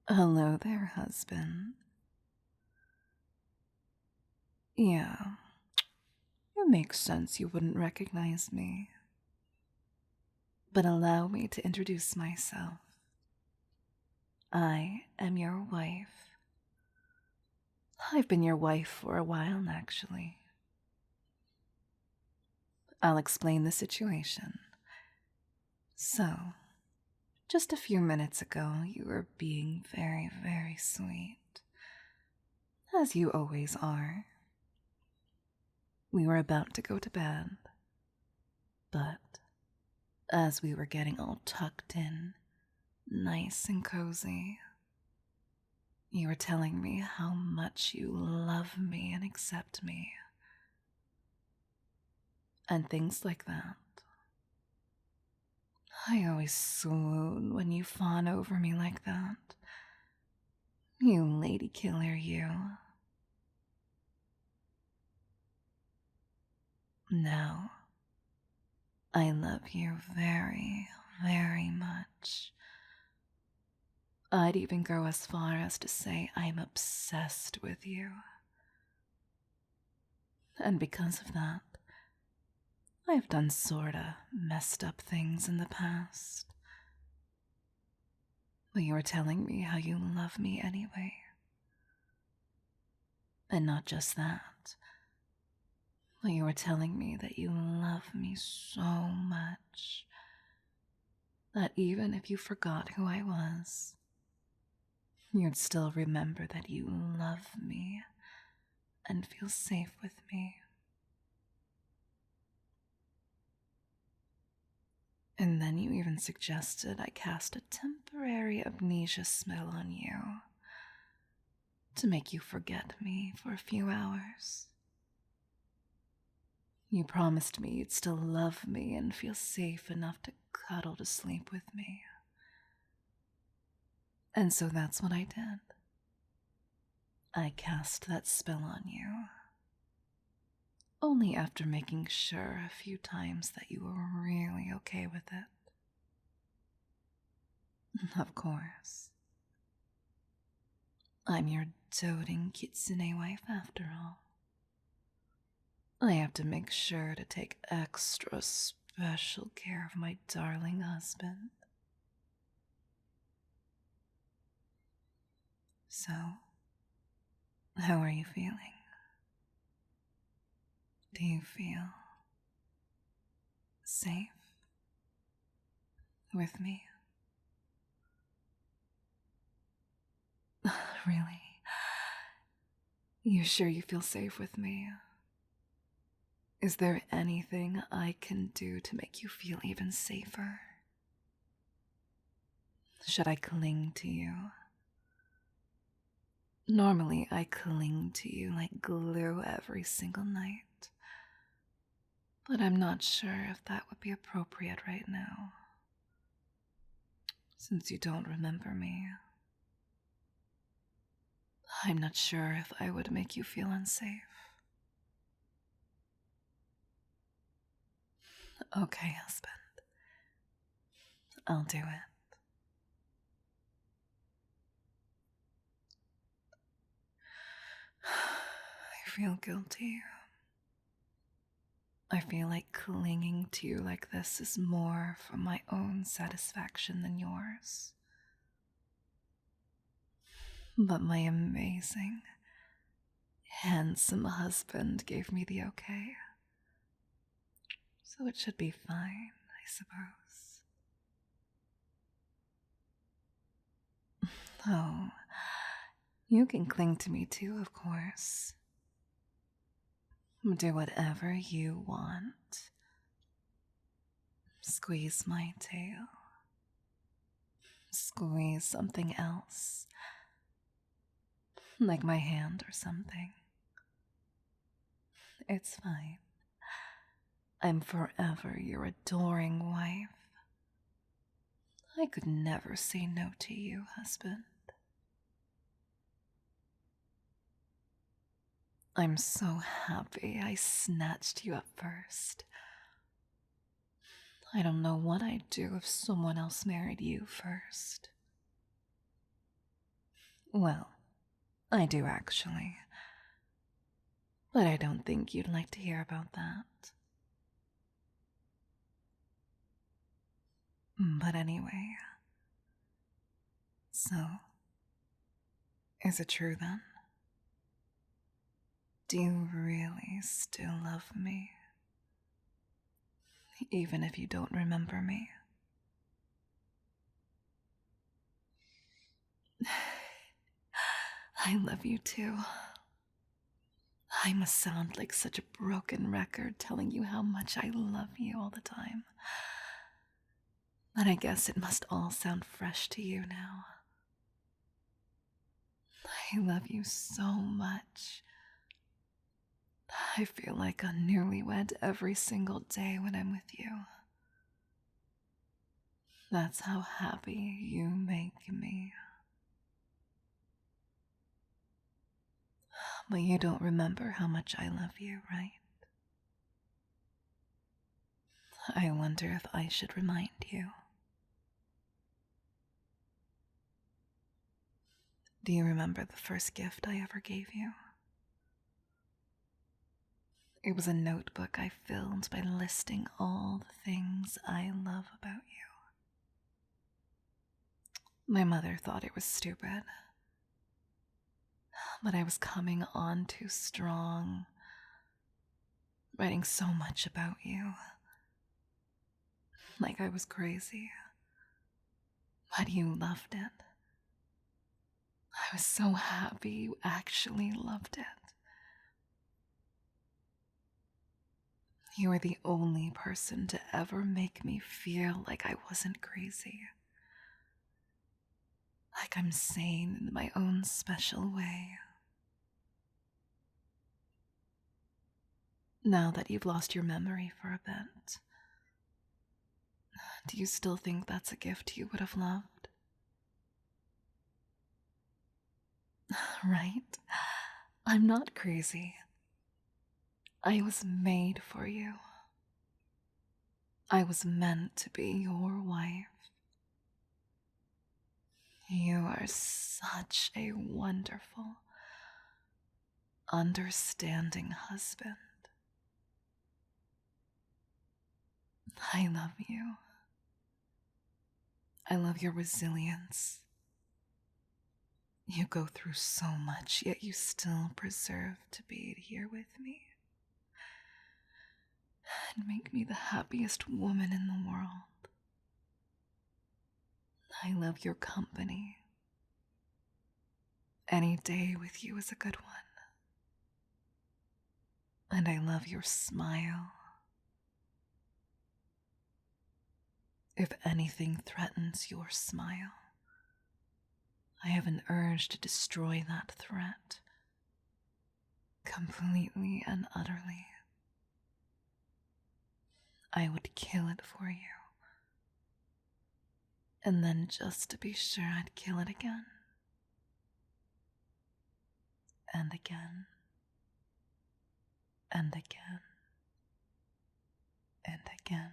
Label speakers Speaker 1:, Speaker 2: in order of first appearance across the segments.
Speaker 1: Hello there, husband. Yeah, it makes sense you wouldn't recognize me. But allow me to introduce myself. I am your wife. I've been your wife for a while, actually. I'll explain the situation. So, just a few minutes ago, you were being very, very sweet. As you always are. We were about to go to bed. But, as we were getting all tucked in, nice and cozy, you were telling me how much you love me and accept me. And things like that. I always swoon when you fawn over me like that. You lady killer, you. Now, I love you very, very much. I'd even go as far as to say I'm obsessed with you. And because of that, I've done sorta messed up things in the past. But you were telling me how you love me anyway. And not just that, but you were telling me that you love me so much that even if you forgot who I was, you'd still remember that you love me and feel safe with me. And then you even suggested I cast a temporary amnesia spell on you to make you forget me for a few hours. You promised me you'd still love me and feel safe enough to cuddle to sleep with me. And so that's what I did. I cast that spell on you. Only after making sure a few times that you were really okay with it. Of course. I'm your doting kitsune wife after all. I have to make sure to take extra special care of my darling husband. So, how are you feeling? Do you feel safe with me? Really? You sure you feel safe with me? Is there anything I can do to make you feel even safer? Should I cling to you? Normally, I cling to you like glue every single night. But I'm not sure if that would be appropriate right now, since you don't remember me. I'm not sure if I would make you feel unsafe. Okay, husband. I'll do it. I feel guilty. I feel like clinging to you like this is more for my own satisfaction than yours. But my amazing, handsome husband gave me the okay. So it should be fine, I suppose. Oh, you can cling to me too, of course. Do whatever you want. Squeeze my tail. Squeeze something else. Like my hand or something. It's fine. I'm forever your adoring wife. I could never say no to you, husband. I'm so happy I snatched you up first. I don't know what I'd do if someone else married you first. Well, I do actually. But I don't think you'd like to hear about that. But anyway. So, is it true then? Do you really still love me? Even if you don't remember me? I love you too. I must sound like such a broken record telling you how much I love you all the time. But I guess it must all sound fresh to you now. I love you so much. I feel like a newlywed every single day when I'm with you. That's how happy you make me. But you don't remember how much I love you, right? I wonder if I should remind you. Do you remember the first gift I ever gave you? It was a notebook I filled by listing all the things I love about you. My mother thought it was stupid, but I was coming on too strong, writing so much about you. Like I was crazy. But you loved it. I was so happy you actually loved it. You were the only person to ever make me feel like I wasn't crazy. Like I'm sane in my own special way. Now that you've lost your memory for a bit, do you still think that's a gift you would have loved? Right? I'm not crazy. I was made for you. I was meant to be your wife. You are such a wonderful, understanding husband. I love you. I love your resilience. You go through so much, yet you still preserve to be here with me and make me the happiest woman in the world. I love your company. Any day with you is a good one. And I love your smile. If anything threatens your smile, I have an urge to destroy that threat, completely and utterly. I would kill it for you. And then just to be sure, I'd kill it again. And again. And again. And again.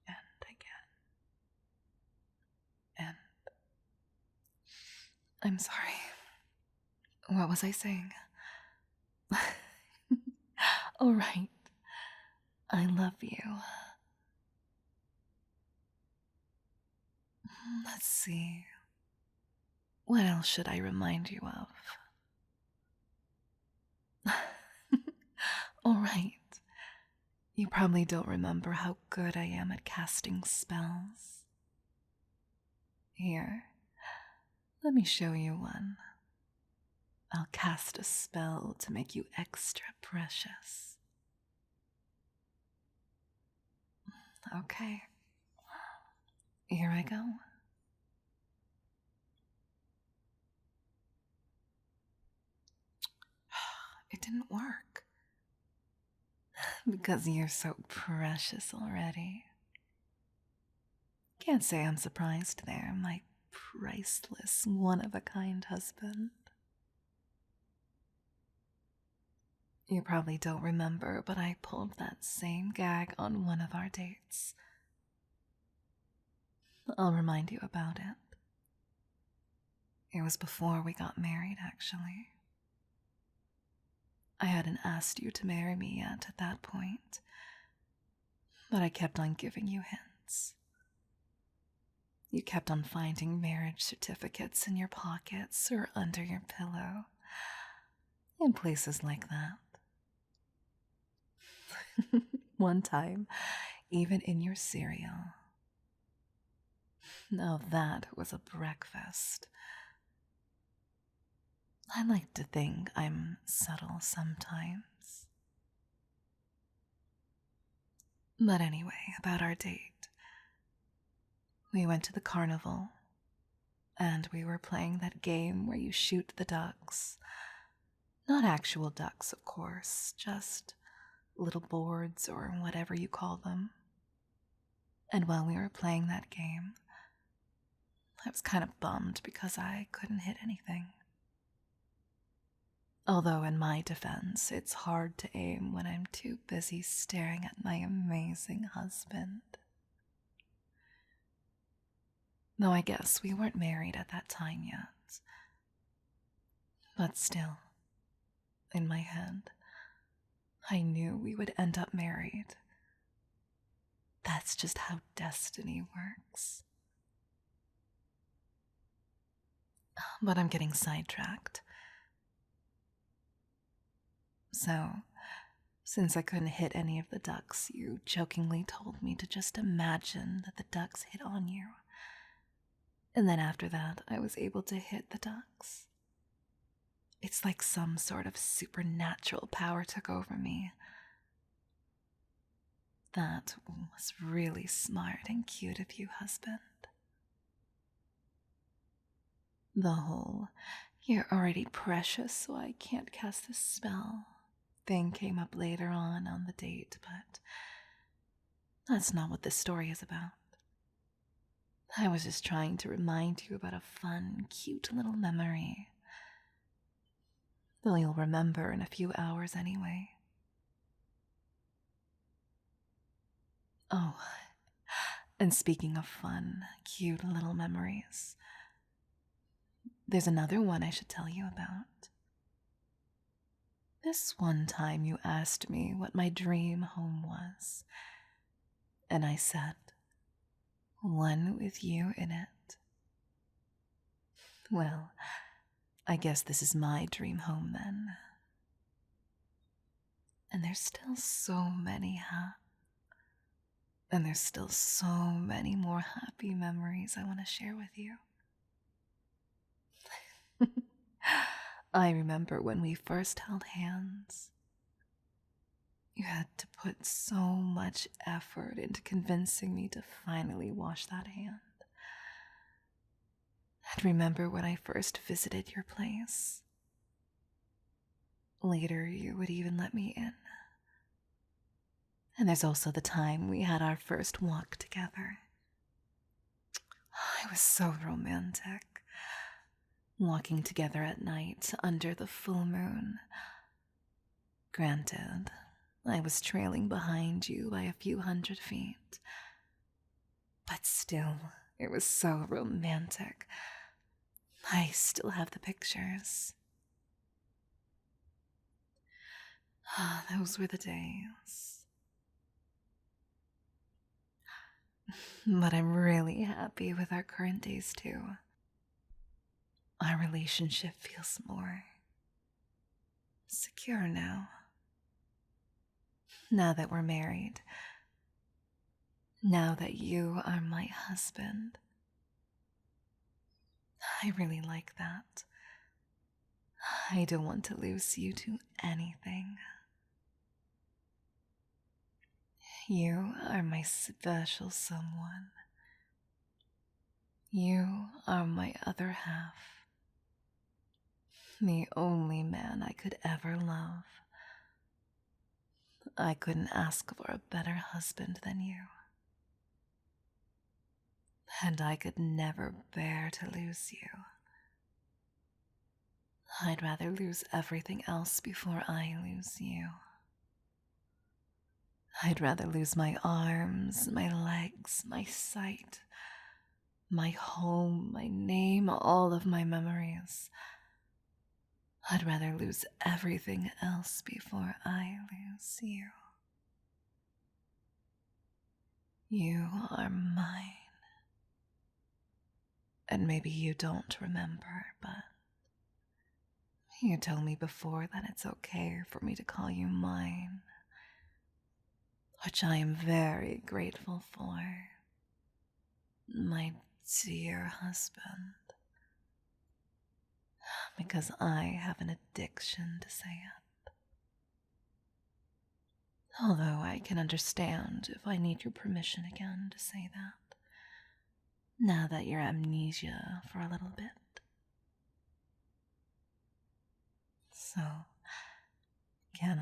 Speaker 1: And again. And I'm sorry. What was I saying? All right. I love you. Let's see. What else should I remind you of? All right. You probably don't remember how good I am at casting spells. Here, let me show you one. I'll cast a spell to make you extra precious. Okay. Here I go. It didn't work. Because you're so precious already. Can't say I'm surprised there, my priceless, one-of-a-kind husband. You probably don't remember, but I pulled that same gag on one of our dates. I'll remind you about it. It was before we got married, actually. I hadn't asked you to marry me yet at that point, but I kept on giving you hints. You kept on finding marriage certificates in your pockets or under your pillow, in places like that. One time, even in your cereal. Now that was a breakfast. I like to think I'm subtle sometimes. But anyway, about our date. We went to the carnival, and we were playing that game where you shoot the ducks. Not actual ducks, of course, just little boards or whatever you call them. And while we were playing that game, I was kind of bummed because I couldn't hit anything. Although in my defense, it's hard to aim when I'm too busy staring at my amazing husband. Though I guess we weren't married at that time yet. But still, in my head, I knew we would end up married. That's just how destiny works. But I'm getting sidetracked. So, since I couldn't hit any of the ducks, you jokingly told me to just imagine that the ducks hit on you. And then after that, I was able to hit the ducks. It's like some sort of supernatural power took over me. That was really smart and cute of you, husband. The whole, "you're already precious, so I can't cast a spell" thing came up later on the date, but that's not what this story is about. I was just trying to remind you about a fun, cute little memory. Though you'll remember in a few hours anyway. Oh, and speaking of fun, cute little memories, there's another one I should tell you about. This one time you asked me what my dream home was, and I said, one with you in it. Well, I guess this is my dream home then. And there's still so many more happy memories I want to share with you. I remember when we first held hands. You had to put so much effort into convincing me to finally wash that hand. And remember when I first visited your place. Later, you would even let me in. And there's also the time we had our first walk together. It was so romantic. Walking together at night under the full moon. Granted, I was trailing behind you by a few 100 feet. But still, it was so romantic. I still have the pictures. Those were the days. But I'm really happy with our current days too. Our relationship feels more secure now. Now that we're married. Now that you are my husband. I really like that. I don't want to lose you to anything. You are my special someone. You are my other half. The only man I could ever love. I couldn't ask for a better husband than you. And I could never bear to lose you. I'd rather lose everything else before I lose you. I'd rather lose my arms, my legs, my sight, my home, my name, all of my memories. I'd rather lose everything else before I lose you. You are mine. And maybe you don't remember, but you told me before that it's okay for me to call you mine, which I am very grateful for, my dear husband, because I have an addiction to say it. Although I can understand if I need your permission again to say that, now that you're amnesia for a little bit. So, can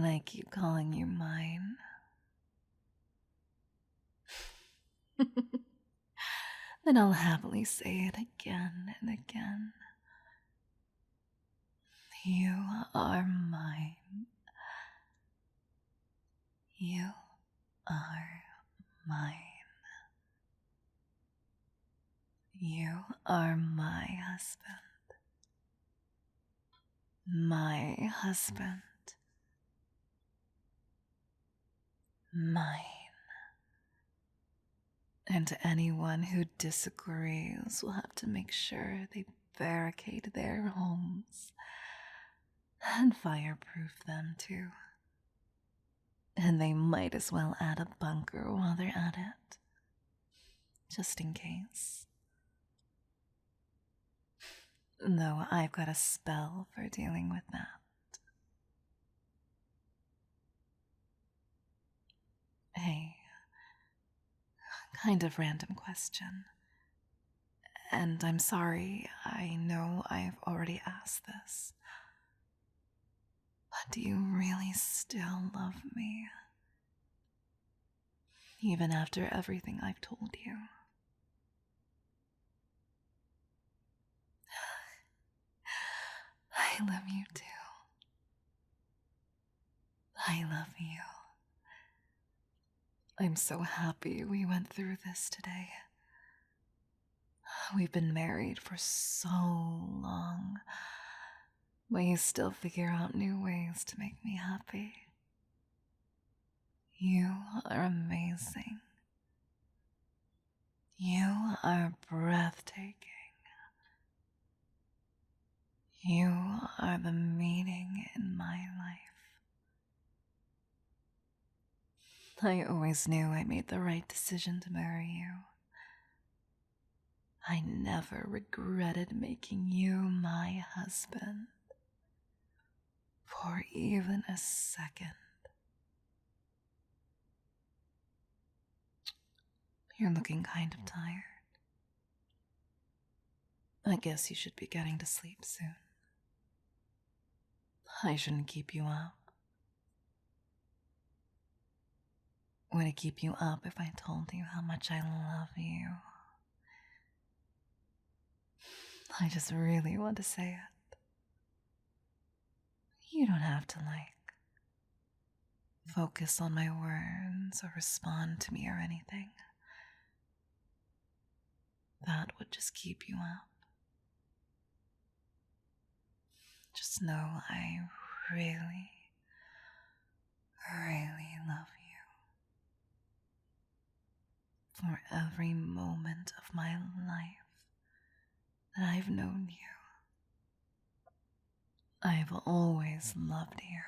Speaker 1: I keep calling you mine? Then I'll happily say it again and again. You are mine. You are mine. You are my husband. My husband. Mine. And anyone who disagrees will have to make sure they barricade their homes and fireproof them too. And they might as well add a bunker while they're at it, just in case. Though I've got a spell for dealing with that. Hey, kind of random question. And I'm sorry, I know I've already asked this. But do you really still love me? Even after everything I've told you? I love you too. I love you. I'm so happy we went through this today. We've been married for so long. We still figure out new ways to make me happy. You are amazing. You are breathtaking. You are the meaning in my life. I always knew I made the right decision to marry you. I never regretted making you my husband for even a second. You're looking kind of tired. I guess you should be getting to sleep soon. I shouldn't keep you up. Would it keep you up if I told you how much I love you? I just really want to say it. You don't have to, focus on my words or respond to me or anything. That would just keep you up. Just know I really, really love you. For every moment of my life that I've known you, I've always loved you.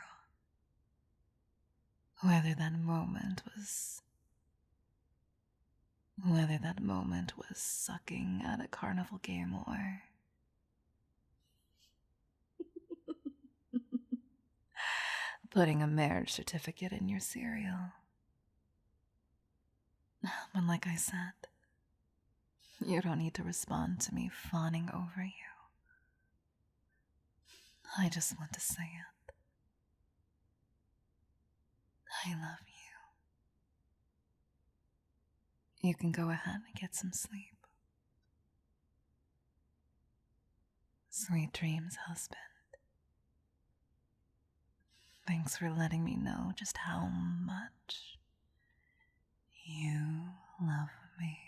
Speaker 1: Whether that moment was sucking at a carnival game or putting a marriage certificate in your cereal. But like I said, you don't need to respond to me fawning over you. I just want to say it. I love you. You can go ahead and get some sleep. Sweet dreams, husband. Thanks for letting me know just how much you love me. me.